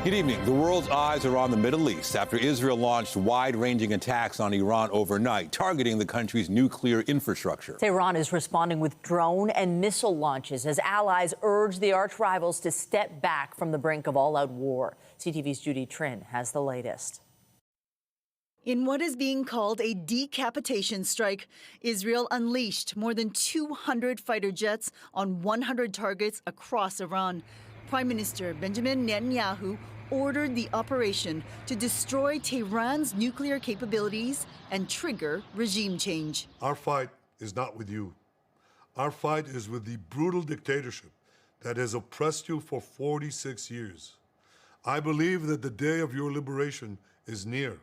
Good evening. The world's eyes are on the Middle East after Israel launched wide-ranging attacks on Iran overnight, targeting the country's nuclear infrastructure. Tehran is responding with drone and missile launches as allies urge the arch-rivals to step back from the brink of all-out war. CTV's Judy Trin has the latest. In what is being called a decapitation strike, Israel unleashed more than 200 fighter jets on 100 targets across Iran. Prime Minister Benjamin Netanyahu ordered the operation to destroy Tehran's nuclear capabilities and trigger regime change. Our fight is not with you. Our fight is with the brutal dictatorship that has oppressed you for 46 years. I believe that the day of your liberation is near.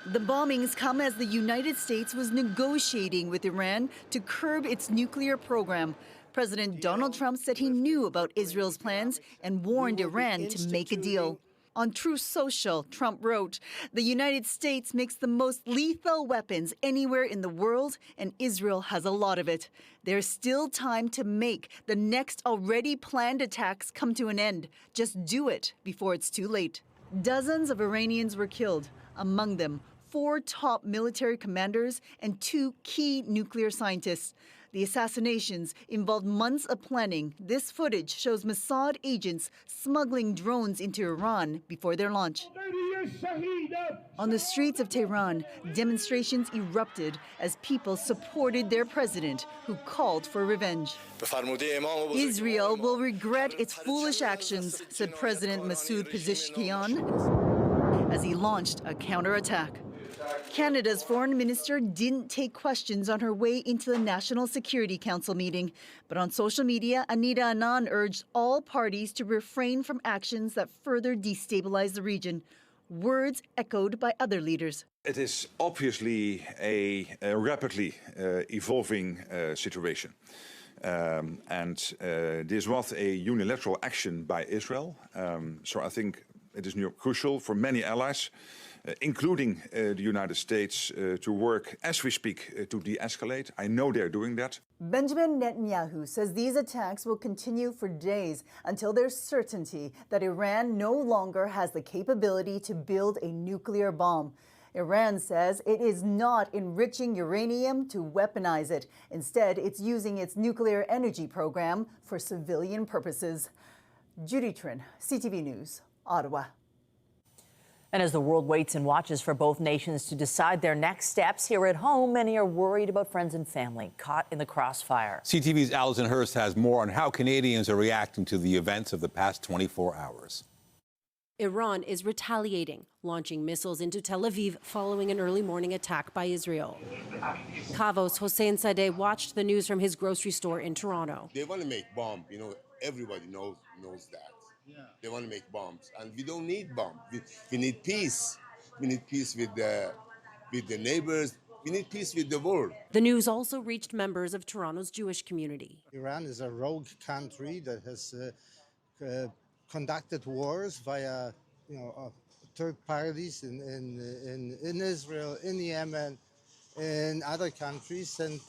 The bombings come as the United States was negotiating with Iran to curb its nuclear program. President Donald Trump said he knew about Israel's plans and warned Iran to make a deal. On Truth Social, Trump wrote, "The United States makes the most lethal weapons anywhere in the world, and Israel has a lot of it. There's still time to make the next already planned attacks come to an end. Just do it before it's too late." Dozens of Iranians were killed, among them 4 top military commanders and 2 key nuclear scientists. The assassinations involved months of planning. This footage shows Mossad agents smuggling drones into Iran before their launch. On the streets of Tehran, demonstrations erupted as people supported their president, who called for revenge. Israel will regret its foolish actions, said President Masoud Pezeshkian, as he launched a counterattack. Canada's foreign minister didn't take questions on her way into the National Security Council meeting. But on social media, Anita Anand urged all parties to refrain from actions that further destabilize the region. Words echoed by other leaders. It is obviously a rapidly evolving situation. This was a unilateral action by Israel. So I think it is crucial for many allies, including the United States, to work as we speak to de-escalate. I know they're doing that. Benjamin Netanyahu says these attacks will continue for days until there's certainty that Iran no longer has the capability to build a nuclear bomb. Iran says it is not enriching uranium to weaponize it. Instead, it's using its nuclear energy program for civilian purposes. Judy Trin, CTV News, Ottawa. And as the world waits and watches for both nations to decide their next steps here at home, many are worried about friends and family caught in the crossfire. CTV's Alison Hurst has more on how Canadians are reacting to the events of the past 24 hours. Iran is retaliating, launching missiles into Tel Aviv following an early morning attack by Israel. Kavos Hossein Sadeh watched the news from his grocery store in Toronto. They want to make bombs, everybody knows that. Yeah. They want to make bombs, and we don't need bombs. We need peace. We need peace with the neighbors. We need peace with the world. The news also reached members of Toronto's Jewish community. Iran is a rogue country that has conducted wars via, third parties in Israel, in Yemen, in other countries, and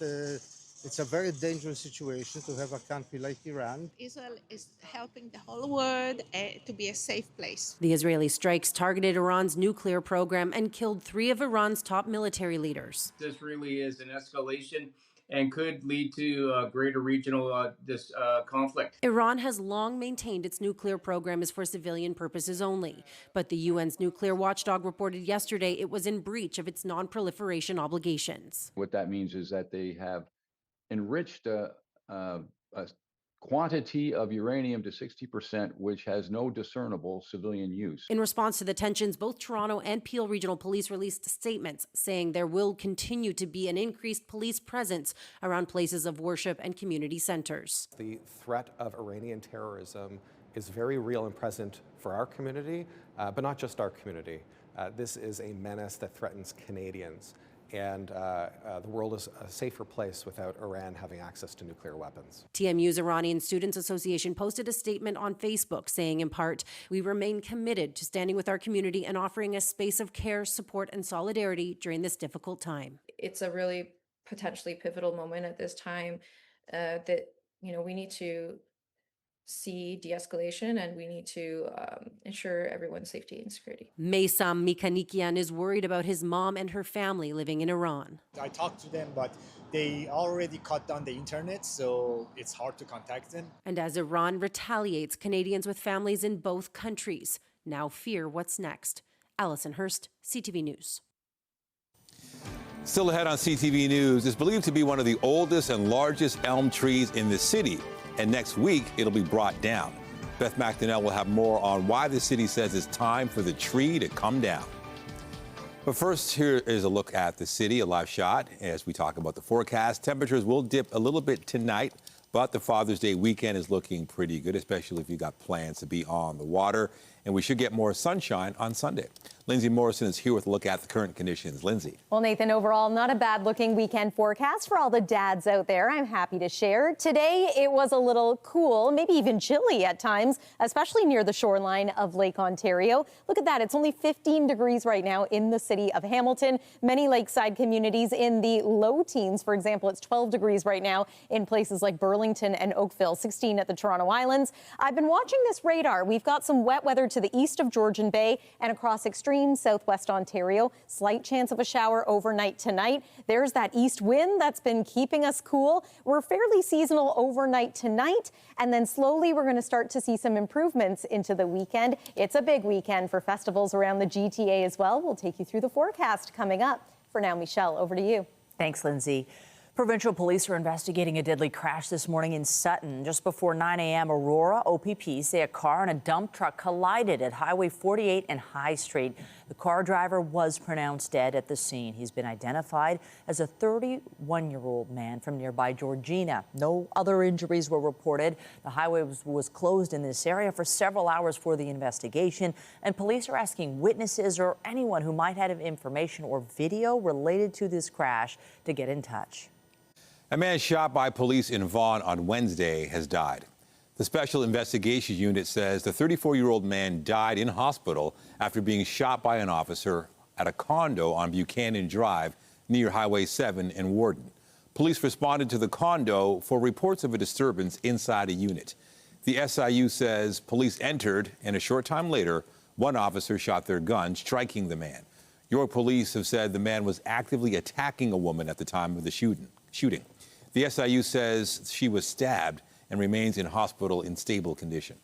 it's a very dangerous situation to have a country like Iran. Israel is helping the whole world to be a safe place. The Israeli strikes targeted Iran's nuclear program and killed 3 of Iran's top military leaders. This really is an escalation and could lead to a greater regional conflict. Iran has long maintained its nuclear program is for civilian purposes only. But the UN's nuclear watchdog reported yesterday it was in breach of its non-proliferation obligations. What that means is that they have enriched a quantity of uranium to 60%, which has no discernible civilian use. In response to the tensions, both Toronto and Peel Regional Police released statements saying there will continue to be an increased police presence around places of worship and community centers. The threat of Iranian terrorism is very real and present for our community, but not just our community. This is a menace that threatens Canadians. And the world is a safer place without Iran having access to nuclear weapons. TMU's Iranian Students Association posted a statement on Facebook saying, in part, "We remain committed to standing with our community and offering a space of care, support, and solidarity during this difficult time." It's a really potentially pivotal moment at this time that, we need to see de-escalation, and we need to ensure everyone's safety and security. Meysam Mikanikian is worried about his mom and her family living in Iran. I talked to them, but they already cut down the internet, so it's hard to contact them. And as Iran retaliates, Canadians with families in both countries now fear what's next. Alison Hurst, CTV News. Still ahead on CTV News, it's believed to be one of the oldest and largest elm trees in the city. And next week, it'll be brought down. Beth McDonnell will have more on why the city says it's time for the tree to come down. But first, here is a look at the city, a live shot. As we talk about the forecast, temperatures will dip a little bit tonight, but the Father's Day weekend is looking pretty good, especially if you got plans to be on the water. And we should get more sunshine on Sunday. Lindsay Morrison is here with a look at the current conditions. Lindsay. Well, Nathan, overall, not a bad looking weekend forecast for all the dads out there. I'm happy to share. Today, it was a little cool, maybe even chilly at times, especially near the shoreline of Lake Ontario. Look at that. It's only 15 degrees right now in the city of Hamilton. Many lakeside communities in the low teens. For example, it's 12 degrees right now in places like Burlington and Oakville, 16 at the Toronto Islands. I've been watching this radar. We've got some wet weather to the east of Georgian Bay and across extreme southwest Ontario. Slight chance of a shower overnight tonight. There's that east wind that's been keeping us cool. We're fairly seasonal overnight tonight, and then slowly we're going to start to see some improvements into the weekend. It's a big weekend for festivals around the GTA as well. We'll take you through the forecast coming up. For now, Michelle, over to you. Thanks, Lindsay. Provincial police are investigating a deadly crash this morning in Sutton. Just before 9 a.m., Aurora OPP say a car and a dump truck collided at Highway 48 and High Street. The car driver was pronounced dead at the scene. He's been identified as a 31-year-old man from nearby Georgina. No other injuries were reported. The highway was closed in this area for several hours for the investigation, and police are asking witnesses or anyone who might have information or video related to this crash to get in touch. A man shot by police in Vaughan on Wednesday has died. The Special Investigations Unit says the 34-year-old man died in hospital after being shot by an officer at a condo on Buchanan Drive near Highway 7 in Warden. Police responded to the condo for reports of a disturbance inside a unit. The SIU says police entered, and a short time later, one officer shot their gun, striking the man. York police have said the man was actively attacking a woman at the time of the shooting. The SIU says she was stabbed and remains in hospital in stable condition.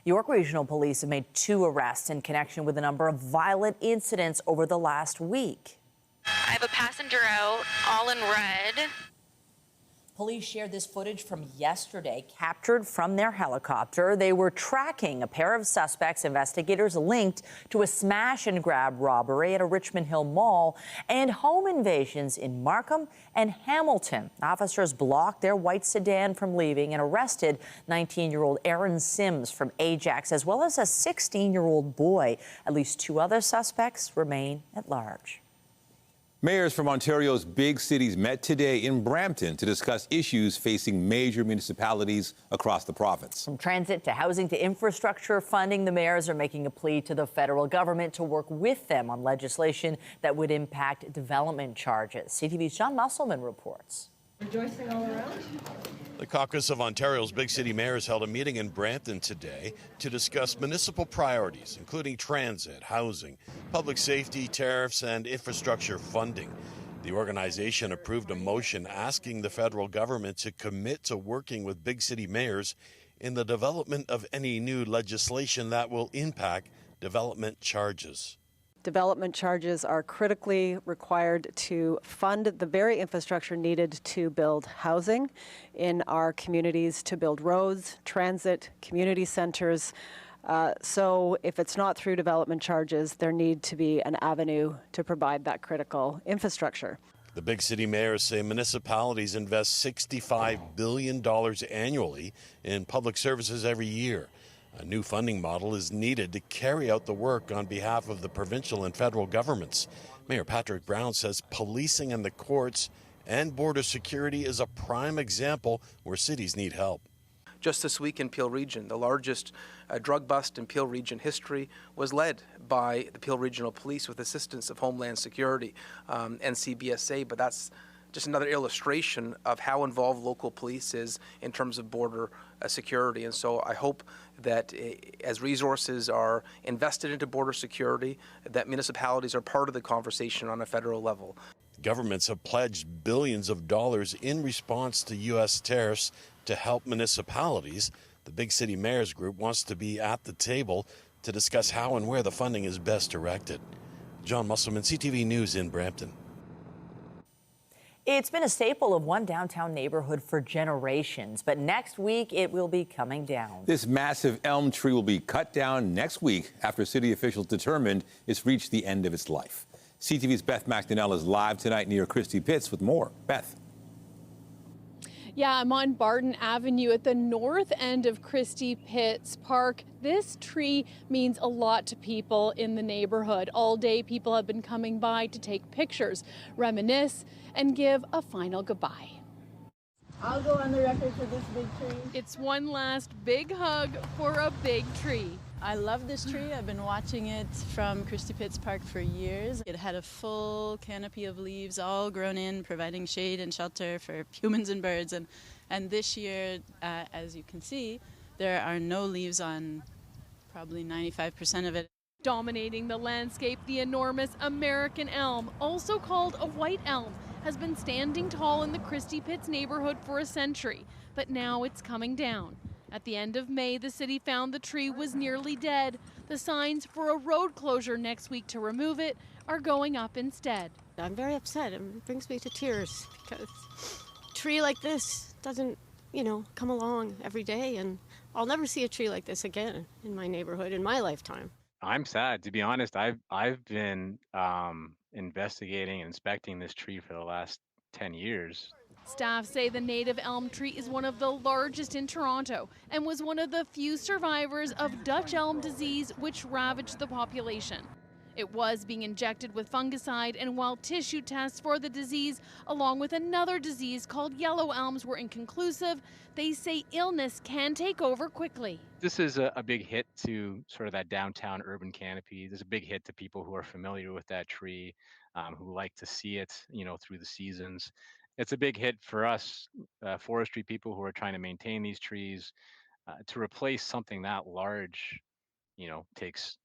York Regional Police have made 2 arrests in connection with a number of violent incidents over the last week. I have a passenger out, all in red. Police shared this footage from yesterday, captured from their helicopter. They were tracking a pair of suspects, investigators linked to a smash and grab robbery at a Richmond Hill mall and home invasions in Markham and Hamilton. Officers blocked their white sedan from leaving and arrested 19-year-old Aaron Sims from Ajax, as well as a 16-year-old boy. At least 2 other suspects remain at large. Mayors from Ontario's big cities met today in Brampton to discuss issues facing major municipalities across the province. From transit to housing to infrastructure funding, the mayors are making a plea to the federal government to work with them on legislation that would impact development charges. CTV's John Musselman reports. Rejoicing all around. The Caucus of Ontario's big city mayors held a meeting in Brampton today to discuss municipal priorities, including transit, housing, public safety, tariffs, and infrastructure funding. The organization approved a motion asking the federal government to commit to working with big city mayors in the development of any new legislation that will impact development charges. Development charges are critically required to fund the very infrastructure needed to build housing in our communities, to build roads, transit, community centers. So if it's not through development charges, there need to be an avenue to provide that critical infrastructure. The big city mayors say municipalities invest $65 billion annually in public services every year. A new funding model is needed to carry out the work on behalf of the provincial and federal governments. Mayor Patrick Brown says policing and the courts and border security is a prime example where cities need help. Just this week in Peel Region, the largest drug bust in Peel Region history was led by the Peel Regional Police with assistance of Homeland Security and CBSA, but that's just another illustration of how involved local police is in terms of border security. And so I hope that as resources are invested into border security, that municipalities are part of the conversation on a federal level. Governments have pledged billions of dollars in response to U.S. tariffs to help municipalities. The Big City Mayors Group wants to be at the table to discuss how and where the funding is best directed. John Musselman, CTV News in Brampton. It's been a staple of one downtown neighborhood for generations, but next week it will be coming down. This massive elm tree will be cut down next week after city officials determined it's reached the end of its life. CTV's Beth McDonnell is live tonight near Christie Pitts with more. Beth. Yeah, I'm on Barton Avenue at the north end of Christie Pitts Park. This tree means a lot to people in the neighborhood. All day, people have been coming by to take pictures, reminisce, and give a final goodbye. I'll go on the record for this big tree. It's one last big hug for a big tree. I love this tree. I've been watching it from Christie Pitts Park for years. It had a full canopy of leaves all grown in, providing shade and shelter for humans and birds. And this year, as you can see, there are no leaves on probably 95% of it. Dominating the landscape, the enormous American elm, also called a white elm, has been standing tall in the Christie Pitts neighborhood for a century, but now it's coming down. At the end of May, the city found the tree was nearly dead. The signs for a road closure next week to remove it are going up instead. I'm very upset. It brings me to tears because a tree like this doesn't, come along every day, and I'll never see a tree like this again in my neighborhood in my lifetime. I'm sad, to be honest. I've been investigating and inspecting this tree for the last 10 years. Staff say the native elm tree is one of the largest in Toronto and was one of the few survivors of Dutch elm disease, which ravaged the population. It was being injected with fungicide, and while tissue tests for the disease, along with another disease called yellow elms, were inconclusive, they say illness can take over quickly. This is a big hit to sort of that downtown urban canopy. There's a big hit to people who are familiar with that tree, who like to see it, through the seasons. It's a big hit for us forestry people who are trying to maintain these trees. To replace something that large, takes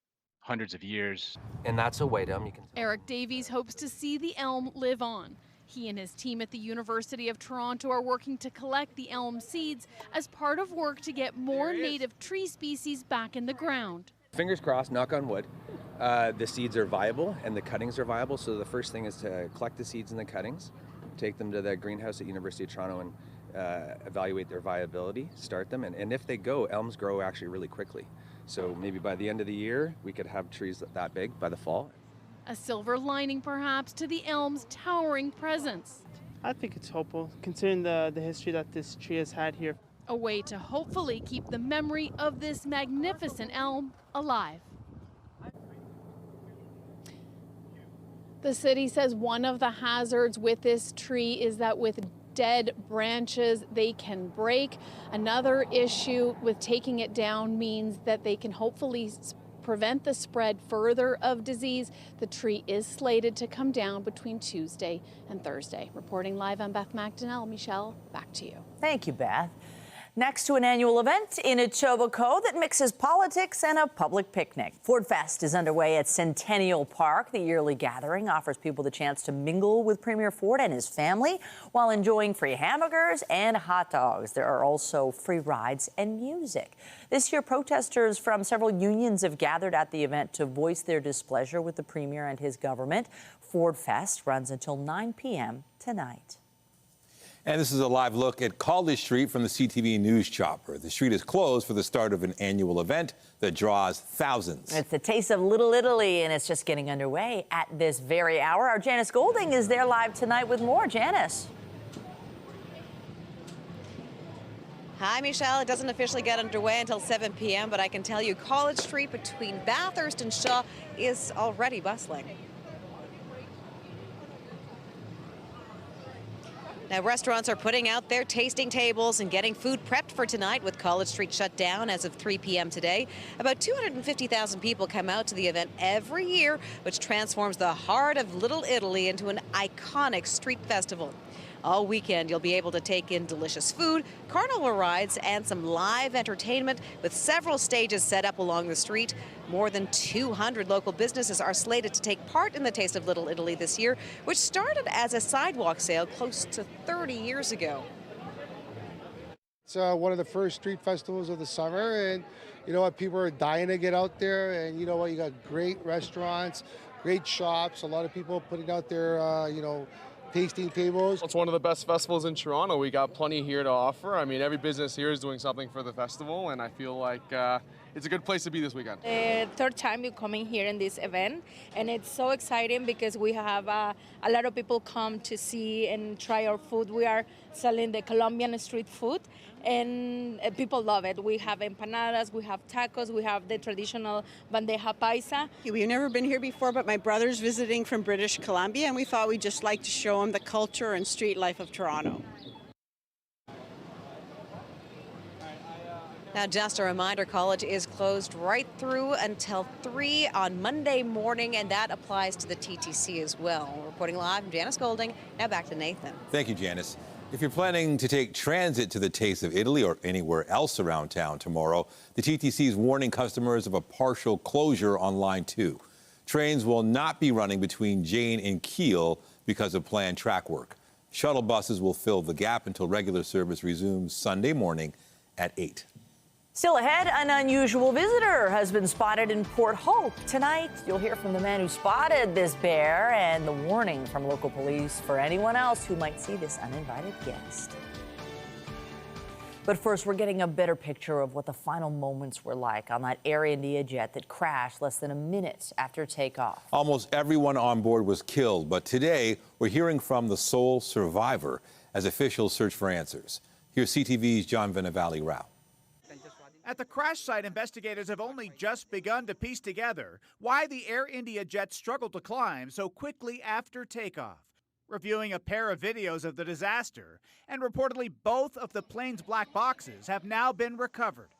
hundreds of years. And that's a white elm. You can. Eric Davies hopes to see the elm live on. He and his team at the University of Toronto are working to collect the elm seeds as part of work to get more native tree species back in the ground. Fingers crossed, knock on wood, the seeds are viable and the cuttings are viable. So the first thing is to collect the seeds and the cuttings, take them to the greenhouse at University of Toronto and evaluate their viability, start them. And if they go, elms grow actually really quickly. So maybe by the end of the year, we could have trees that big by the fall. A silver lining, perhaps, to the elm's towering presence. I think it's hopeful, considering the history that this tree has had here. A way to hopefully keep the memory of this magnificent elm alive. The city says one of the hazards with this tree is that with dead branches, they can break. Another issue with taking it down means that they can hopefully prevent the spread further of disease. The tree is slated to come down between Tuesday and Thursday. Reporting live, I'm Beth McDonnell. Michelle, back to you. Thank you, Beth. Next to an annual event in Etobicoke that mixes politics and a public picnic. Fordfest is underway at Centennial Park. The yearly gathering offers people the chance to mingle with Premier Ford and his family while enjoying free hamburgers and hot dogs. There are also free rides and music. This year, protesters from several unions have gathered at the event to voice their displeasure with the Premier and his government. Fordfest runs until 9 p.m. tonight. And this is a live look at Caldish Street from the CTV News Chopper. The street is closed for the start of an annual event that draws thousands. It's the taste of Little Italy, and it's just getting underway at this very hour. Our Janice Golding is there live tonight with more. Janice. Hi, Michelle. It doesn't officially get underway until 7 p.m., but I can tell you College Street between Bathurst and Shaw is already bustling. Now, restaurants are putting out their tasting tables and getting food prepped for tonight with College Street shut down as of 3 p.m. today. About 250,000 people come out to the event every year, which transforms the heart of Little Italy into an iconic street festival. All weekend, you'll be able to take in delicious food, carnival rides, and some live entertainment with several stages set up along the street. More than 200 local businesses are slated to take part in the Taste of Little Italy this year, which started as a sidewalk sale close to 30 years ago. It's one of the first street festivals of the summer, and you know what, people are dying to get out there, and you know what, you got great restaurants, great shops, a lot of people putting out their, tasting tables. It's one of the best festivals in Toronto. We got plenty here to offer. I mean, every business here is doing something for the festival, and I feel like it's a good place to be this weekend. Third time we're coming here in this event, and it's so exciting because we have a lot of people come to see and try our food. We are selling the Colombian street food, and people love it. We have empanadas, we have tacos, we have the traditional bandeja paisa. We've never been here before, but my brother's visiting from British Columbia, and we thought we'd just like to show him the culture and street life of Toronto. Now, just a reminder, college is closed right through until 3 on Monday morning, and that applies to the TTC as well. Reporting live, I'm Janice Golding. Now back to Nathan. Thank you, Janice. If you're planning to take transit to the Taste of Italy or anywhere else around town tomorrow, the TTC is warning customers of a partial closure on Line 2. Trains will not be running between Jane and Keele because of planned track work. Shuttle buses will fill the gap until regular service resumes Sunday morning at 8. Still ahead, an unusual visitor has been spotted in Port Hope. Tonight, you'll hear from the man who spotted this bear and the warning from local police for anyone else who might see this uninvited guest. But first, we're getting a better picture of what the final moments were like on that Air India jet that crashed less than a minute after takeoff. Almost everyone on board was killed, but today we're hearing from the sole survivor as officials search for answers. Here's CTV's John Venevali-Rao. At the crash site, investigators have only just begun to piece together why the Air India jet struggled to climb so quickly after takeoff. Reviewing a pair of videos of the disaster, and reportedly both of the plane's black boxes have now been recovered.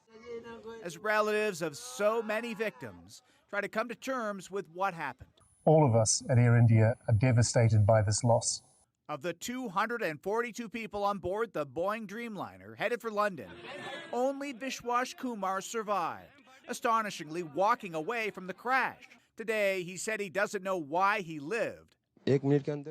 As relatives of so many victims try to come to terms with what happened. All of us at Air India are devastated by this loss. Of the 242 people on board the Boeing Dreamliner headed for London, only Vishwas Kumar survived, astonishingly walking away from the crash. Today, he said he doesn't know why he lived.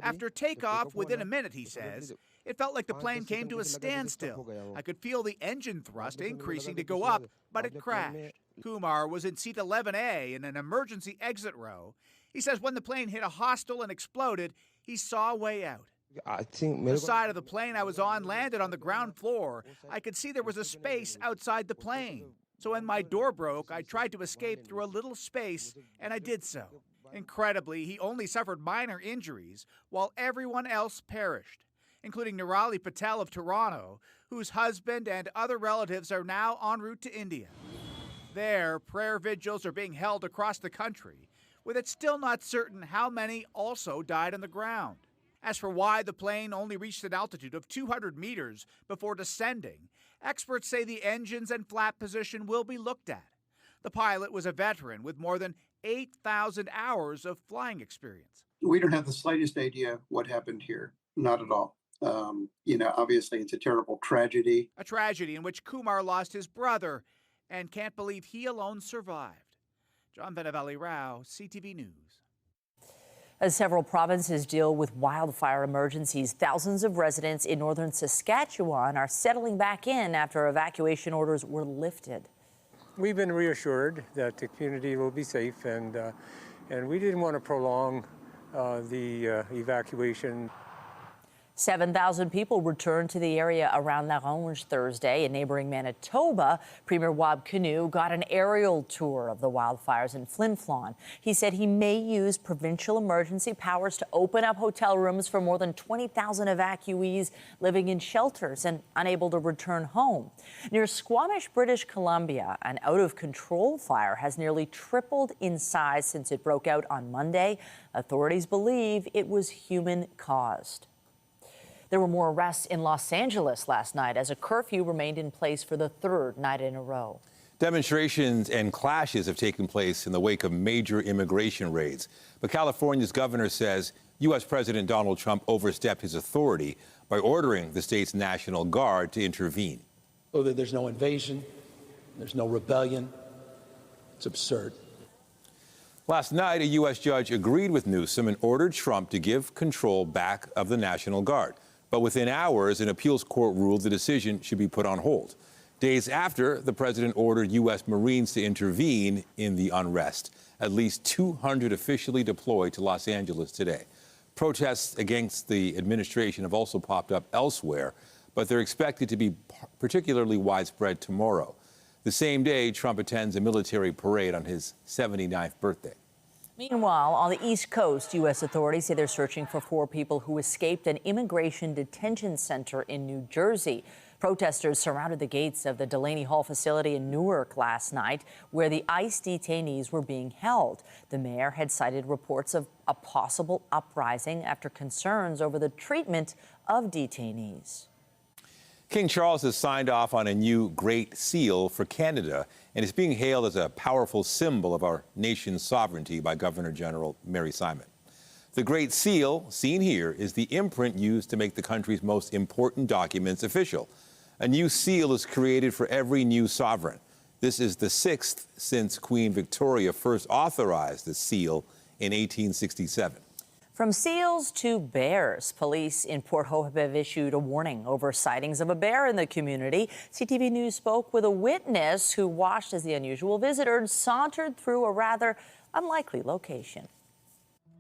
After takeoff, within a minute, he says, it felt like the plane came to a standstill. I could feel the engine thrust increasing to go up, but it crashed. Kumar was in seat 11A in an emergency exit row. He says when the plane hit a hostel and exploded, he saw a way out. The side of the plane I was on landed on the ground floor. I could see there was a space outside the plane. So when my door broke, I tried to escape through a little space, and I did so. Incredibly, he only suffered minor injuries, while everyone else perished, including Nirali Patel of Toronto, whose husband and other relatives are now en route to India. There, prayer vigils are being held across the country, with it still not certain how many also died on the ground. As for why the plane only reached an altitude of 200 meters before descending, experts say the engines and flap position will be looked at. The pilot was a veteran with more than 8,000 hours of flying experience. We don't have the slightest idea what happened here. Not at all. Obviously it's a terrible tragedy. A tragedy in which Kumar lost his brother and can't believe he alone survived. John Venevali-Rao, CTV News. As several provinces deal with wildfire emergencies, thousands of residents in northern Saskatchewan are settling back in after evacuation orders were lifted. We've been reassured that the community will be safe, and we didn't want to prolong the evacuation. 7,000 people returned to the area around La Ronge Thursday. In neighboring Manitoba, Premier Wab Kinew got an aerial tour of the wildfires in Flin Flon. He said he may use provincial emergency powers to open up hotel rooms for more than 20,000 evacuees living in shelters and unable to return home. Near Squamish, British Columbia, an out-of-control fire has nearly tripled in size since it broke out on Monday. Authorities believe it was human-caused. There were more arrests in Los Angeles last night as a curfew remained in place for the third night in a row. Demonstrations and clashes have taken place in the wake of major immigration raids. But California's governor says U.S. President Donald Trump overstepped his authority by ordering the state's National Guard to intervene. So that there's no invasion, there's no rebellion. It's absurd. Last night, a U.S. judge agreed with Newsom and ordered Trump to give control back of the National Guard. But within hours, an appeals court ruled the decision should be put on hold. Days after, the president ordered U.S. Marines to intervene in the unrest. At least 200 officially deployed to Los Angeles today. Protests against the administration have also popped up elsewhere, but they're expected to be particularly widespread tomorrow. The same day, Trump attends a military parade on his 79th birthday. Meanwhile, on the East Coast, U.S. authorities say they're searching for 4 people who escaped an immigration detention center in New Jersey. Protesters surrounded the gates of the Delaney Hall facility in Newark last night, where the ICE detainees were being held. The mayor had cited reports of a possible uprising after concerns over the treatment of detainees. King Charles has signed off on a new Great Seal for Canada, and is being hailed as a powerful symbol of our nation's sovereignty by Governor General Mary Simon. The Great Seal, seen here, is the imprint used to make the country's most important documents official. A new seal is created for every new sovereign. This is the 6th since Queen Victoria first authorized the seal in 1867. From seals to bears, police in Port Hope have issued a warning over sightings of a bear in the community. CTV News spoke with a witness who watched as the unusual visitor sauntered through a rather unlikely location.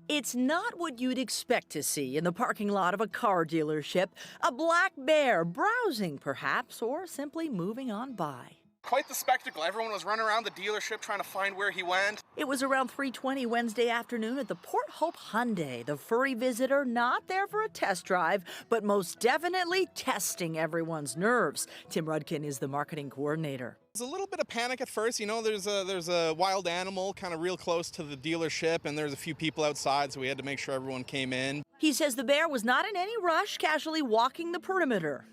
It's not what you'd expect to see in the parking lot of a car dealership. A black bear browsing, perhaps, or simply moving on by. Quite the spectacle. Everyone was running around the dealership trying to find where he went. It was around 3:20 Wednesday afternoon at the Port Hope Hyundai. The furry visitor not there for a test drive, but most definitely testing everyone's nerves. Tim Rudkin is the marketing coordinator. There's a little bit of panic at first. You know, there's a wild animal kind of real close to the dealership, and there's a few people outside, so we had to make sure everyone came in. He says the bear was not in any rush, casually walking the perimeter.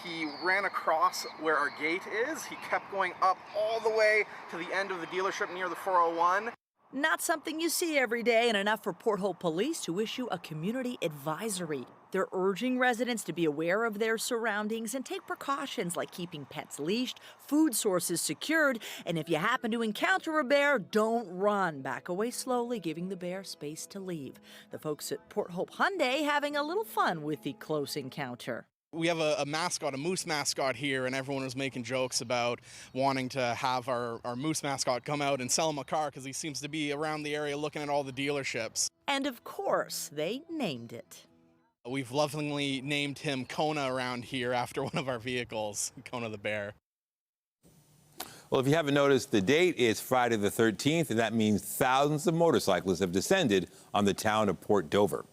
He ran across where our gate is. He kept going up all the way to the end of the dealership near the 401. Not something you see every day, and enough for Port Hope Police to issue a community advisory. They're urging residents to be aware of their surroundings and take precautions like keeping pets leashed, food sources secured, and if you happen to encounter a bear, don't run. Back away slowly, giving the bear space to leave. The folks at Port Hope Hyundai having a little fun with the close encounter. We have a mascot, a moose mascot here, and everyone was making jokes about wanting to have our moose mascot come out and sell him a car because he seems to be around the area looking at all the dealerships. And of course, they named it. We've lovingly named him Kona around here after one of our vehicles, Kona the bear. Well, if you haven't noticed, the date is Friday the 13th, and that means thousands of motorcyclists have descended on the town of Port Dover.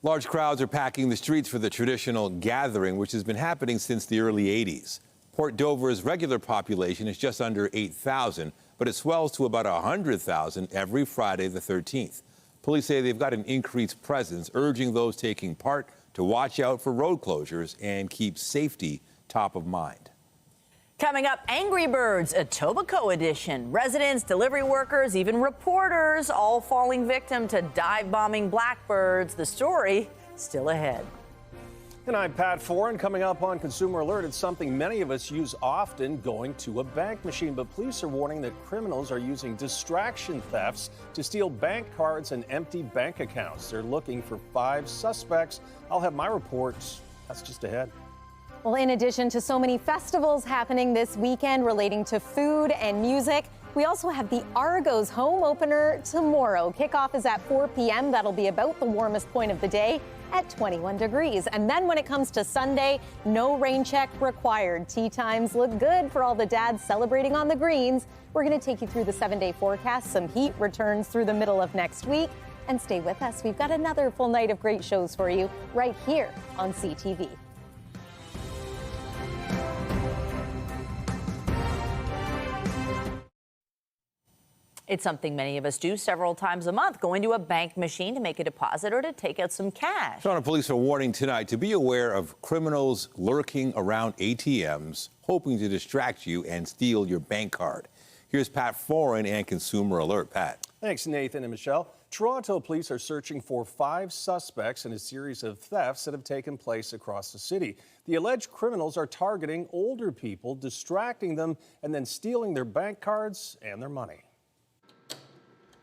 Large crowds are packing the streets for the traditional gathering, which has been happening since the early 80s. Port Dover's regular population is just under 8,000, but it swells to about 100,000 every Friday the 13th. Police say they've got an increased presence, urging those taking part to watch out for road closures and keep safety top of mind. Coming up, Angry Birds, a Etobicoke edition. Residents, delivery workers, even reporters, all falling victim to dive-bombing Blackbirds. The story still ahead. And I'm Pat Foran. Coming up on Consumer Alert, it's something many of us use often, going to a bank machine. But police are warning that criminals are using distraction thefts to steal bank cards and empty bank accounts. They're looking for 5 suspects. I'll have my reports. That's just ahead. Well, in addition to so many festivals happening this weekend relating to food and music, we also have the Argos home opener tomorrow. Kickoff is at 4 p.m. That'll be about the warmest point of the day at 21 degrees. And then when it comes to Sunday, no rain check required. Tee times look good for all the dads celebrating on the greens. We're going to take you through the 7-day forecast. Some heat returns through the middle of next week. And stay with us. We've got another full night of great shows for you right here on CTV. It's something many of us do several times a month, going to a bank machine to make a deposit or to take out some cash. Toronto police are warning tonight to be aware of criminals lurking around ATMs, hoping to distract you and steal your bank card. Here's Pat Foran and Consumer Alert. Pat. Thanks, Nathan and Michelle. Toronto police are searching for 5 suspects in a series of thefts that have taken place across the city. The alleged criminals are targeting older people, distracting them, and then stealing their bank cards and their money.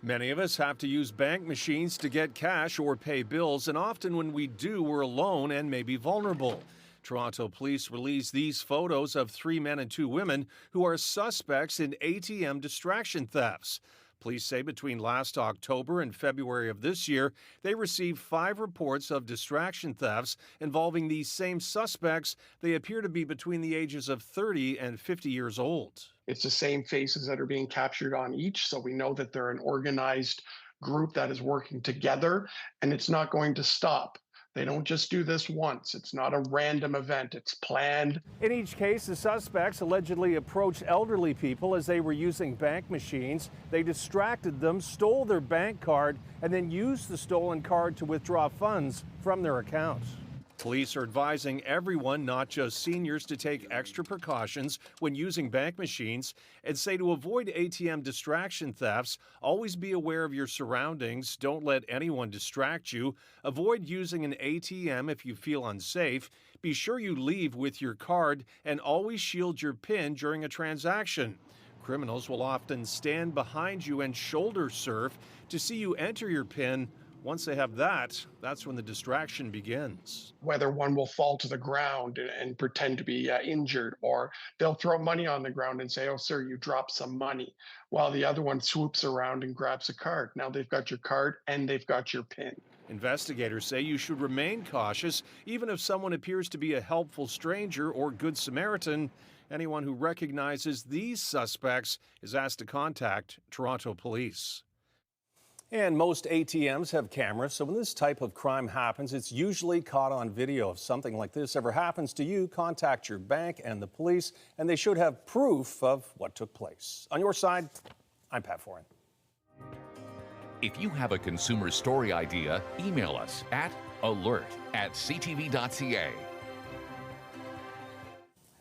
Many of us have to use bank machines to get cash or pay bills, and often when we do, we're alone and maybe vulnerable. Toronto police released these photos of 3 men and 2 women who are suspects in ATM distraction thefts. Police say between last October and February of this year, they received 5 reports of distraction thefts involving these same suspects. They appear to be between the ages of 30 and 50 years old. It's the same faces that are being captured on each, so we know that they're an organized group that is working together, and it's not going to stop. They don't just do this once. It's not a random event. It's planned. In each case, the suspects allegedly approached elderly people as they were using bank machines. They distracted them, stole their bank card, and then used the stolen card to withdraw funds from their accounts. Police are advising everyone, not just seniors, to take extra precautions when using bank machines and say to avoid ATM distraction thefts, always be aware of your surroundings. Don't let anyone distract you. Avoid using an ATM if you feel unsafe. Be sure you leave with your card and always shield your PIN during a transaction. Criminals will often stand behind you and shoulder surf to see you enter your PIN. Once they have that, that's when the distraction begins. Whether one will fall to the ground and pretend to be injured, or they'll throw money on the ground and say, "Oh, sir, you dropped some money," while the other one swoops around and grabs a card. Now they've got your card and they've got your PIN. Investigators say you should remain cautious, even if someone appears to be a helpful stranger or good Samaritan. Anyone who recognizes these suspects is asked to contact Toronto Police. And most ATMs have cameras, so when this type of crime happens, it's usually caught on video. If something like this ever happens to you, contact your bank and the police, and they should have proof of what took place. On your side, I'm Pat Foran. If you have a consumer story idea, email us at alert@ctv.ca.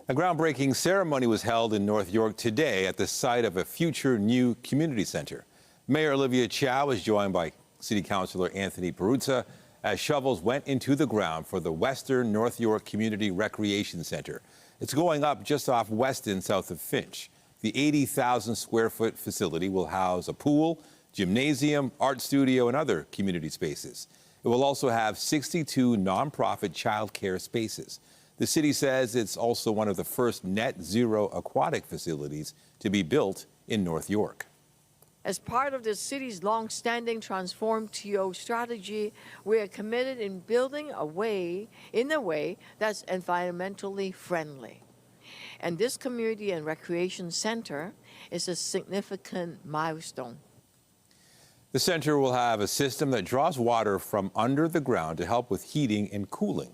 A groundbreaking ceremony was held in North York today at the site of a future new community center. Mayor Olivia Chow was joined by City Councillor Anthony Teresa as shovels went into the ground for the Western North York Community Recreation Center. It's going up just off Weston, south of Finch. The 80,000 square foot facility will house a pool, gymnasium, art studio, and other community spaces. It will also have 62 nonprofit childcare spaces. The city says it's also one of the first net zero aquatic facilities to be built in North York. As part of the city's long-standing Transform TO strategy, we are committed in building in a way that's environmentally friendly. And this community and recreation center is a significant milestone. The center will have a system that draws water from under the ground to help with heating and cooling.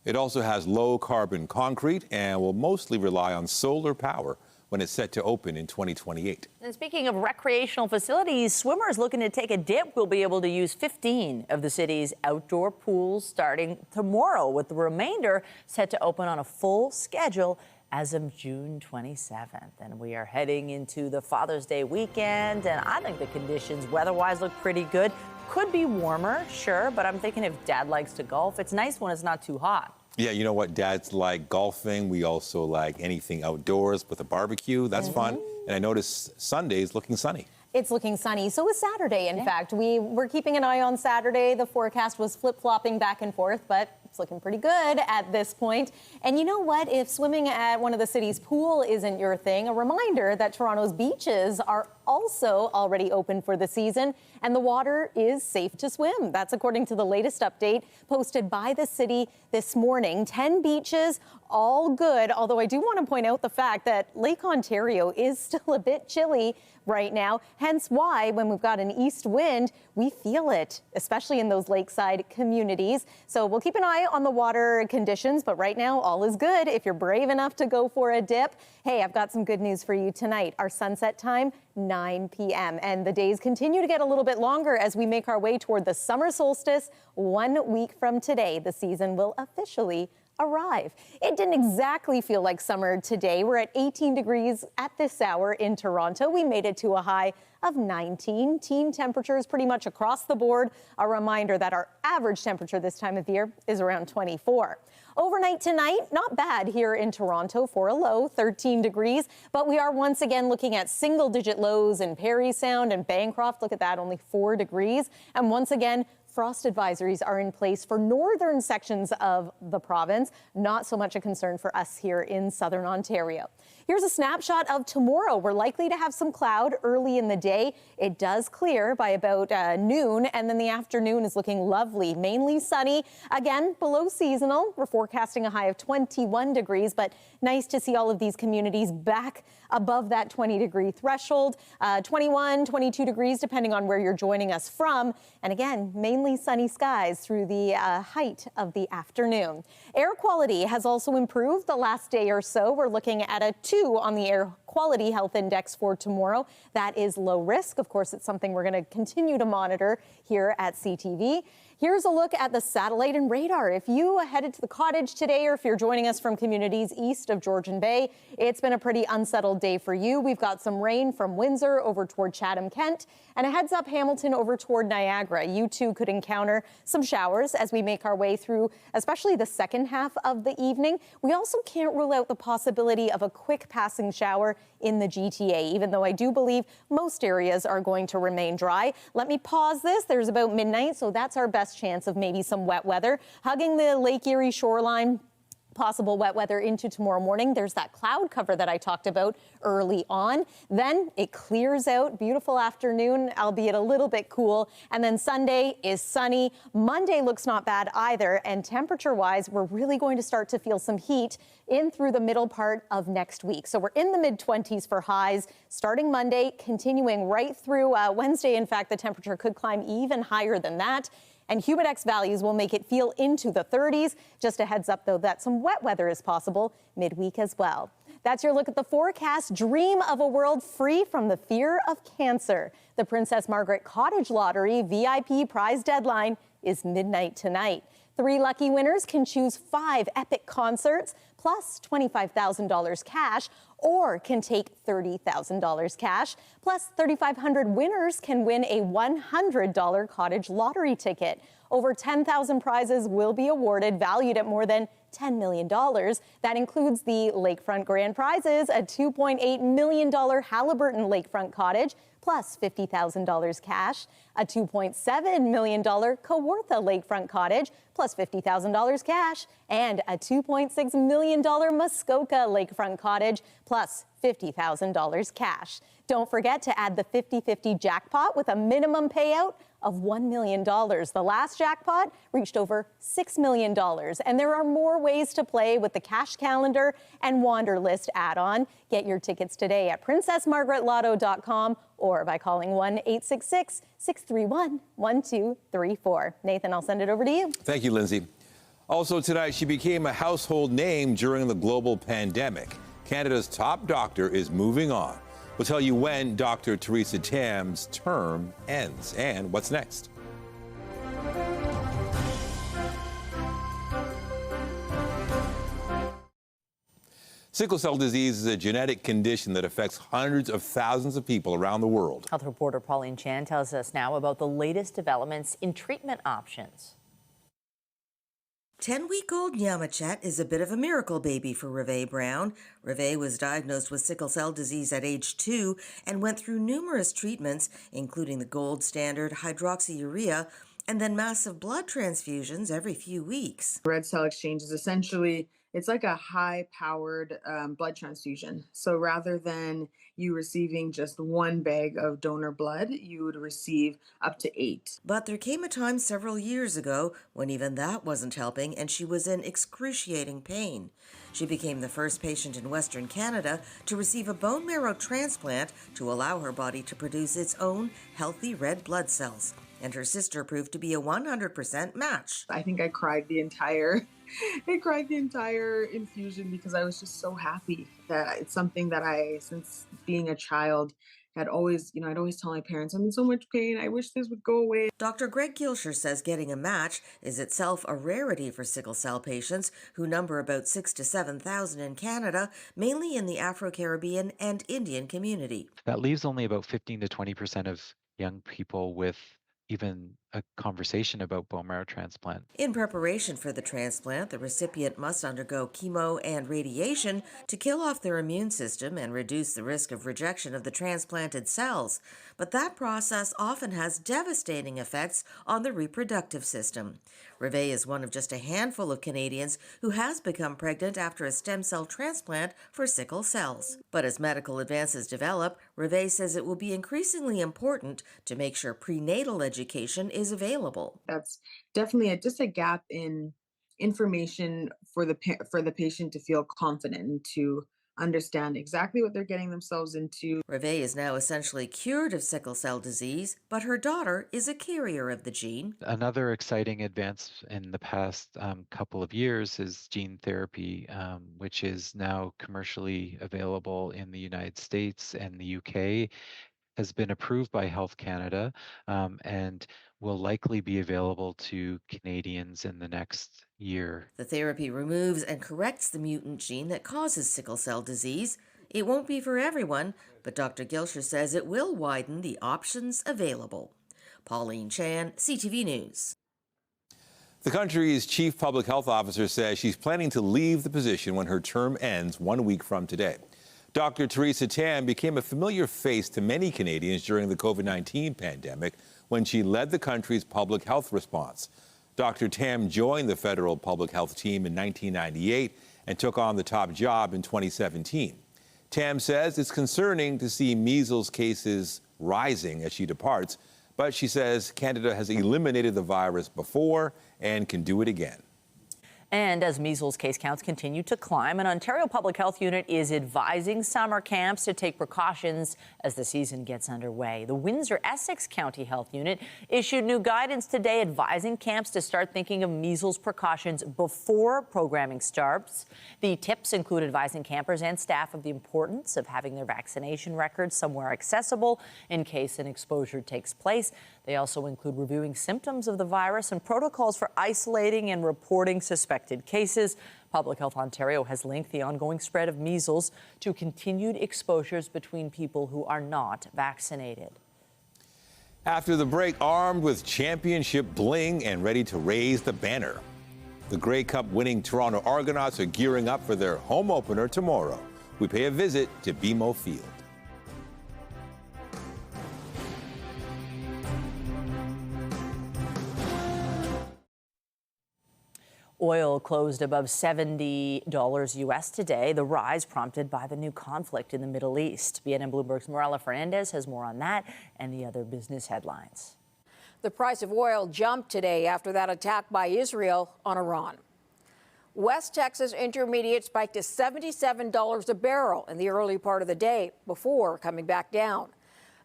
It also has low-carbon concrete and will mostly rely on solar power when it's set to open in 2028. And speaking of recreational facilities, swimmers looking to take a dip will be able to use 15 of the city's outdoor pools starting tomorrow, with the remainder set to open on a full schedule as of June 27th. And we are heading into the Father's Day weekend, and I think the conditions weather-wise look pretty good. Could be warmer, sure, but I'm thinking if Dad likes to golf, it's nice when it's not too hot. Yeah, you know what? Dads like golfing. We also like anything outdoors with a barbecue. That's fun. And I noticed Sunday's looking sunny. It's looking sunny. So is Saturday, in fact. We were keeping an eye on Saturday. The forecast was flip-flopping back and forth, but it's looking pretty good at this point. And you know what? If swimming at one of the city's pool isn't your thing, a reminder that Toronto's beaches are also already open for the season, and the water is safe to swim. That's according to the latest update posted by the city this morning. 10 beaches, all good, although I do want to point out the fact that Lake Ontario is still a bit chilly right now, hence why when we've got an east wind, we feel it, especially in those lakeside communities. So we'll keep an eye on the water conditions, but right now all is good if you're brave enough to go for a dip. Hey, I've got some good news for you tonight. Our sunset time, 9 p.m. And the days continue to get a little bit longer as we make our way toward the summer solstice. 1 week from today, the season will officially arrive. It didn't exactly feel like summer today. We're at 18 degrees at this hour in Toronto. We made it to a high of 19. Teen temperatures pretty much across the board. A reminder that our average temperature this time of year is around 24. Overnight tonight, not bad here in Toronto for a low, 13 degrees, but we are once again looking at single-digit lows in Parry Sound and Bancroft. Look at that, only 4 degrees. And once again, frost advisories are in place for northern sections of the province. Not so much a concern for us here in southern Ontario. Here's a snapshot of tomorrow. We're likely to have some cloud early in the day. It does clear by about noon, and then the afternoon is looking lovely, mainly sunny. Again, below seasonal. We're forecasting a high of 21 degrees, but nice to see all of these communities back above that 20-degree threshold. 21, 22 degrees, depending on where you're joining us from. And again, mainly sunny skies through the height of the afternoon. Air quality has also improved the last day or so. We're looking at a 2 on the Air Quality Health Index for tomorrow. That is low risk. Of course, it's something we're going to continue to monitor here at CTV. Here's a look at the satellite and radar. If you headed to the cottage today, or if you're joining us from communities east of Georgian Bay, it's been a pretty unsettled day for you. We've got some rain from Windsor over toward Chatham-Kent, and a heads up Hamilton over toward Niagara. You too could encounter some showers as we make our way through, especially the second half of the evening. We also can't rule out the possibility of a quick passing shower in the GTA, even though I do believe most areas are going to remain dry. Let me pause this. There's about midnight, so that's our best chance of maybe some wet weather. Hugging the Lake Erie shoreline, possible wet weather into tomorrow morning. There's that cloud cover that I talked about early on. Then it clears out. Beautiful afternoon, albeit a little bit cool. And then Sunday is sunny. Monday looks not bad either. And temperature-wise, we're really going to start to feel some heat in through the middle part of next week. So we're in the mid-20s for highs starting Monday, continuing right through Wednesday. In fact, the temperature could climb even higher than that. And humidex values will make it feel into the 30s. Just a heads up, though, that some wet weather is possible midweek as well. That's your look at the forecast. Dream of a world free from the fear of cancer. The Princess Margaret Cottage Lottery VIP prize deadline is midnight tonight. 3 lucky winners can choose 5 epic concerts plus $25,000 cash, or can take $30,000 cash. Plus, 3,500 winners can win a $100 cottage lottery ticket. Over 10,000 prizes will be awarded, valued at more than $10 million. That includes the lakefront grand prizes, a $2.8 million Halliburton lakefront cottage, plus $50,000 cash, a $2.7 million Kawartha lakefront cottage, plus $50,000 cash, and a $2.6 million Muskoka lakefront cottage, plus $50,000 cash. Don't forget to add the 50-50 jackpot with a minimum payout of $1 million. The last jackpot reached over $6 million. And there are more ways to play with the Cash Calendar and Wanderlist add-on. Get your tickets today at princessmargaretlotto.com or by calling 1-866-631-1234. Nathan, I'll send it over to you. Thank you, Lindsay. Also tonight, she became a household name during the global pandemic. Canada's top doctor is moving on. We'll tell you when Dr. Teresa Tam's term ends and what's next. Sickle cell disease is a genetic condition that affects hundreds of thousands of people around the world. Health reporter Pauline Chan tells us now about the latest developments in treatment options. 10-week-old Nyamachet is a bit of a miracle baby for Reve Brown. Reve was diagnosed with sickle cell disease at age 2 and went through numerous treatments, including the gold standard hydroxyurea and then massive blood transfusions every few weeks. Red cell exchange is essentially, it's like a high-powered blood transfusion. So rather than you receiving just 1 bag of donor blood, you would receive up to 8. But there came a time several years ago when even that wasn't helping and she was in excruciating pain. She became the first patient in Western Canada to receive a bone marrow transplant to allow her body to produce its own healthy red blood cells. And her sister proved to be a 100% match. I think I cried the entire infusion because I was just so happy that it's something that I, since being a child, I'd always tell my parents, I'm in so much pain. I wish this would go away. Dr. Greg Gilsher says getting a match is itself a rarity for sickle cell patients, who number about 6,000 to 7,000 in Canada, mainly in the Afro-Caribbean and Indian community. That leaves only about 15 to 20% of young people with even a conversation about bone marrow transplant. In preparation for the transplant, the recipient must undergo chemo and radiation to kill off their immune system and reduce the risk of rejection of the transplanted cells. But that process often has devastating effects on the reproductive system. Reve is one of just a handful of Canadians who has become pregnant after a stem cell transplant for sickle cells. But as medical advances develop, Reve says it will be increasingly important to make sure prenatal education is available. That's definitely just a gap in information for the patient to feel confident and to understand exactly what they're getting themselves into. Reve is now essentially cured of sickle cell disease, but her daughter is a carrier of the gene. Another exciting advance in the past couple of years is gene therapy, which is now commercially available in the United States and the UK, has been approved by Health Canada, and will likely be available to Canadians in the next year. The therapy removes and corrects the mutant gene that causes sickle cell disease. It won't be for everyone, but Dr. Gilsher says it will widen the options available. Pauline Chan, CTV News. The country's chief public health officer says she's planning to leave the position when her term ends 1 week from today. Dr. Teresa became a familiar face to many Canadians during the COVID-19 pandemic when she led the country's public health response. Dr. Tam joined the federal public health team in 1998 and took on the top job in 2017. Tam says it's concerning to see measles cases rising as she departs, but she says Canada has eliminated the virus before and can do it again. And as measles case counts continue to climb, an Ontario Public Health unit is advising summer camps to take precautions as the season gets underway. The Windsor-Essex County Health Unit issued new guidance today advising camps to start thinking of measles precautions before programming starts. The tips include advising campers and staff of the importance of having their vaccination records somewhere accessible in case an exposure takes place. They also include reviewing symptoms of the virus and protocols for isolating and reporting suspected cases. Public Health Ontario has linked the ongoing spread of measles to continued exposures between people who are not vaccinated. After the break, armed with championship bling and ready to raise the banner. The Grey Cup winning Toronto Argonauts are gearing up for their home opener tomorrow. We pay a visit to BMO Field. Oil closed above $70 US today, the rise prompted by the new conflict in the Middle East. BNN Bloomberg's Morella Fernandez has more on that and the other business headlines. The price of oil jumped today after that attack by Israel on Iran. West Texas Intermediate spiked to $77 a barrel in the early part of the day before coming back down.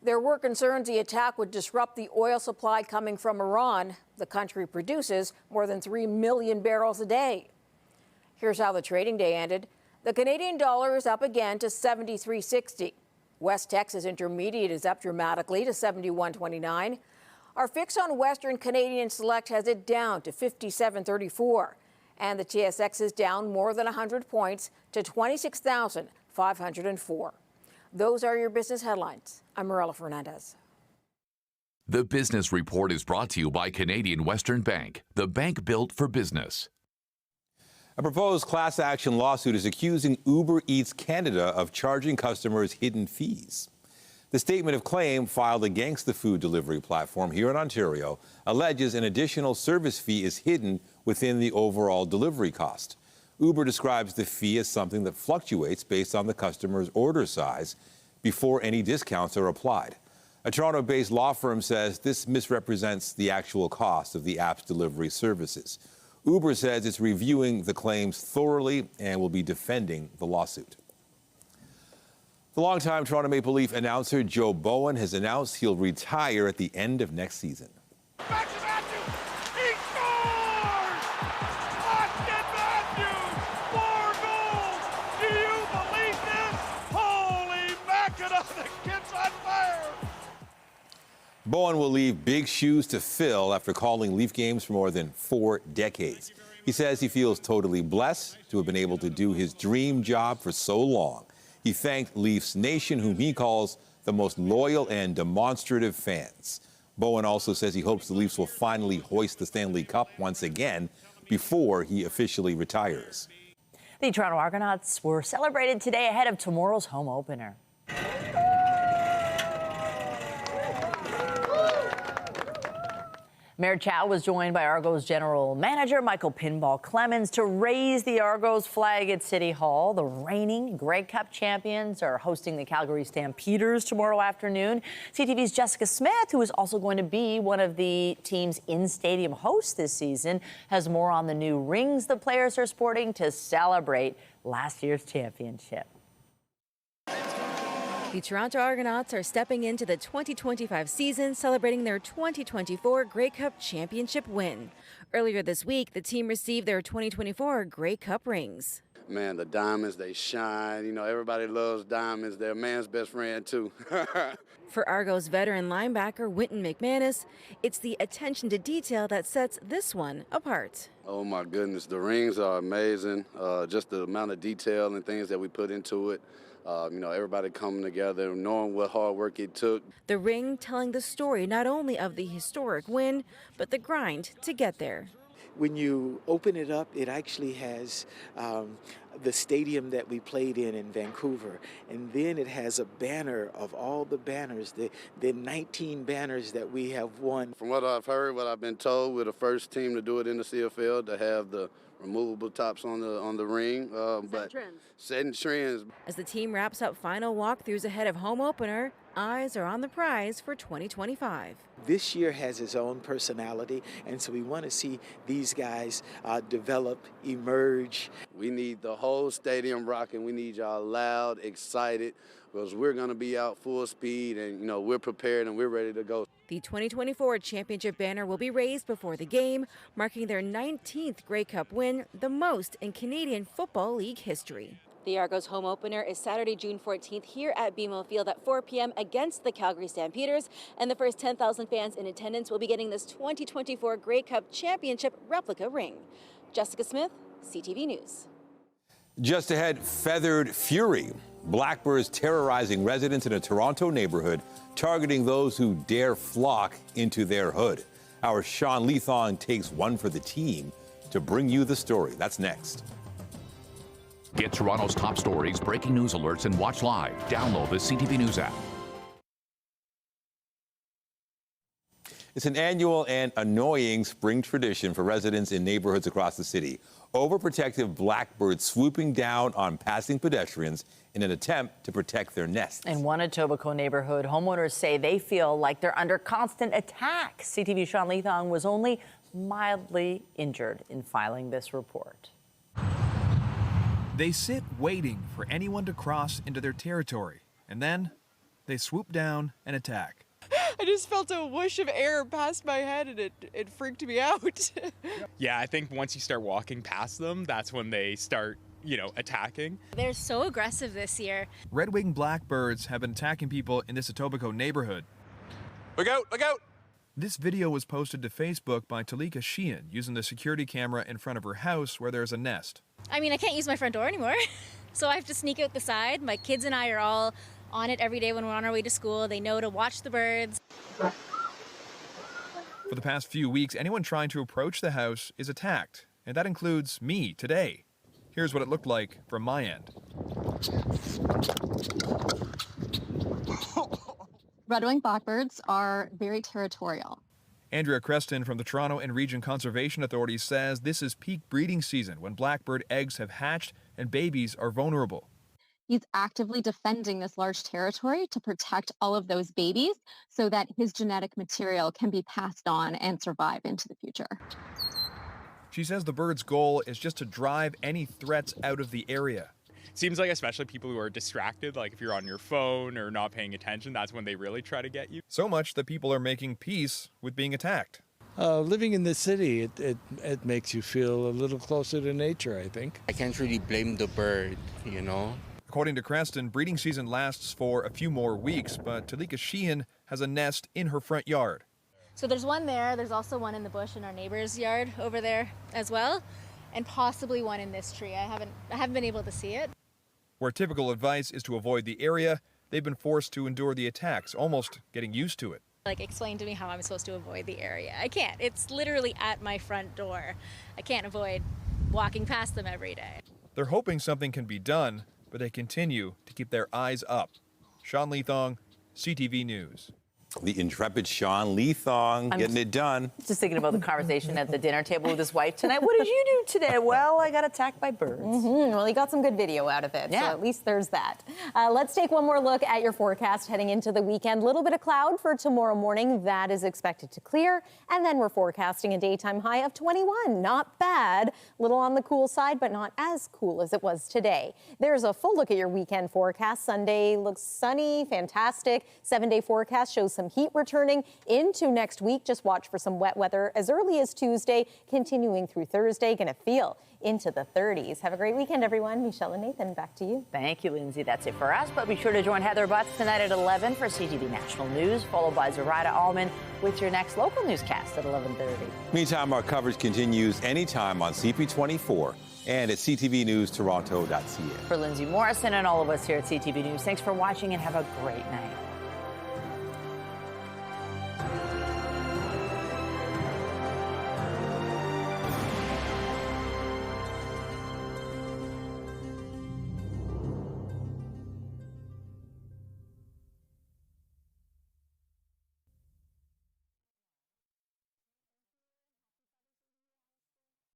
There were concerns the attack would disrupt the oil supply coming from Iran. The country produces more than 3 million barrels a day. Here's how the trading day ended. The Canadian dollar is up again to 73.60. West Texas Intermediate is up dramatically to 71.29. Our fix on Western Canadian Select has it down to 57.34. And the TSX is down more than 100 points to 26,504. Those are your business headlines. I'm Morella Fernandez. The Business Report is brought to you by Canadian Western Bank, the bank built for business. A proposed class action lawsuit is accusing Uber Eats Canada of charging customers hidden fees. The statement of claim filed against the food delivery platform here in Ontario alleges an additional service fee is hidden within the overall delivery cost. Uber describes the fee as something that fluctuates based on the customer's order size before any discounts are applied. A Toronto-based law firm says this misrepresents the actual cost of the app's delivery services. Uber says it's reviewing the claims thoroughly and will be defending the lawsuit. The longtime Toronto Maple Leaf announcer Joe Bowen has announced he'll retire at the end of next season. Bowen will leave big shoes to fill after calling Leaf games for more than 4 decades. He says he feels totally blessed to have been able to do his dream job for so long. He thanked Leafs Nation, whom he calls the most loyal and demonstrative fans. Bowen also says he hopes the Leafs will finally hoist the Stanley Cup once again before he officially retires. The Toronto Argonauts were celebrated today ahead of tomorrow's home opener. Mayor Chow was joined by Argos General Manager Michael Pinball Clemens to raise the Argos flag at City Hall. The reigning Grey Cup champions are hosting the Calgary Stampeders tomorrow afternoon. CTV's Jessica Smith, who is also going to be one of the team's in-stadium hosts this season, has more on the new rings the players are sporting to celebrate last year's championship. The Toronto Argonauts are stepping into the 2025 season, celebrating their 2024 Grey Cup championship win. Earlier this week, the team received their 2024 Grey Cup rings. Man, the diamonds, they shine. You know, everybody loves diamonds. They're a man's best friend, too. For Argos veteran linebacker Wynton McManus, it's the attention to detail that sets this one apart. Oh, my goodness. The rings are amazing. Just the amount of detail and things that we put into it. You know, everybody coming together, knowing what hard work it took. The ring telling the story not only of the historic win, but the grind to get there. When you open it up, it actually has the stadium that we played in Vancouver. And then it has a banner of all the banners, the 19 banners that we have won. From what I've heard, what I've been told, we're the first team to do it in the CFL, to have the removable tops on the ring, but setting trends. As the team wraps up final walkthroughs ahead of home opener, eyes are on the prize for 2025. This year has its own personality, and so we want to see these guys develop, emerge. We need the whole stadium rocking. We need y'all loud, excited, because we're going to be out full speed, and you know we're prepared and we're ready to go. The 2024 championship banner will be raised before the game, marking their 19th Grey Cup win, the most in Canadian Football League history. The Argos home opener is Saturday, June 14th here at BMO Field at 4 p.m. against the Calgary Stampeders, and the first 10,000 fans in attendance will be getting this 2024 Grey Cup championship replica ring. Jessica Smith, CTV News. Just ahead, feathered fury. Blackbirds terrorizing residents in a Toronto neighborhood, targeting those who dare flock into their hood. Our Sean Leathon takes one for the team to bring you the story. That's next. Get Toronto's top stories, breaking news alerts, and watch live. Download the CTV News app. It's an annual and annoying spring tradition for residents in neighborhoods across the city. Overprotective blackbirds swooping down on passing pedestrians in an attempt to protect their nests. In one Etobicoke neighborhood, homeowners say they feel like they're under constant attack. CTV's Sean Leathon was only mildly injured in filing this report. They sit waiting for anyone to cross into their territory, and then they swoop down and attack. I just felt a whoosh of air pass my head and it freaked me out. Yeah, I think once you start walking past them, that's when they start, attacking. They're so aggressive this year. Red-winged blackbirds have been attacking people in this Etobicoke neighborhood. Look out, look out! This video was posted to Facebook by Teresa using the security camera in front of her house where there's a nest. I mean, I can't use my front door anymore, so I have to sneak out the side. My kids and I are all on it every day when we're on our way to school. They know to watch the birds. For the past few weeks, anyone trying to approach the house is attacked, and that includes me today. Here's what it looked like from my end. Red-winged blackbirds are very territorial. Andrea Creston from the Toronto and Region Conservation Authority says this is peak breeding season when blackbird eggs have hatched and babies are vulnerable. He's actively defending this large territory to protect all of those babies so that his genetic material can be passed on and survive into the future. She says the bird's goal is just to drive any threats out of the area. Seems like especially people who are distracted, like if you're on your phone or not paying attention, that's when they really try to get you. So much that people are making peace with being attacked. Living in the city, it makes you feel a little closer to nature, I think. I can't really blame the bird, According to Creston, breeding season lasts for a few more weeks, but Talika Sheehan has a nest in her front yard. So there's one there. There's also one in the bush in our neighbor's yard over there as well, and possibly one in this tree. I haven't been able to see it. Where typical advice is to avoid the area, they've been forced to endure the attacks, almost getting used to it. Like, explain to me how I'm supposed to avoid the area. I can't. It's literally at my front door. I can't avoid walking past them every day. They're hoping something can be done, but they continue to keep their eyes up. Sean Leathong, CTV News. The intrepid Sean Leathong getting it done. Just thinking about the conversation at the dinner table with his wife tonight. What did you do today? Well, I got attacked by birds. Well, he got some good video out of it, so at least there's that. Let's take one more look at your forecast heading into the weekend. A little bit of cloud for tomorrow morning. That is expected to clear. And then we're forecasting a daytime high of 21. Not bad. A little on the cool side, but not as cool as it was today. There's a full look at your weekend forecast. Sunday looks sunny, fantastic. 7-day forecast shows some heat returning into next week. Just watch for some wet weather as early as Tuesday, continuing through Thursday. Going to feel into the 30s. Have a great weekend, everyone. Michelle and Nathan, back to you. Thank you, Lindsay. That's it for us. But be sure to join Heather Butts tonight at 11 for CTV National News, followed by Zoraida Allman with your next local newscast at 11:30. Meantime, our coverage continues anytime on CP24 and at ctvnewstoronto.ca. For Lindsay Morrison and all of us here at CTV News, thanks for watching and have a great night.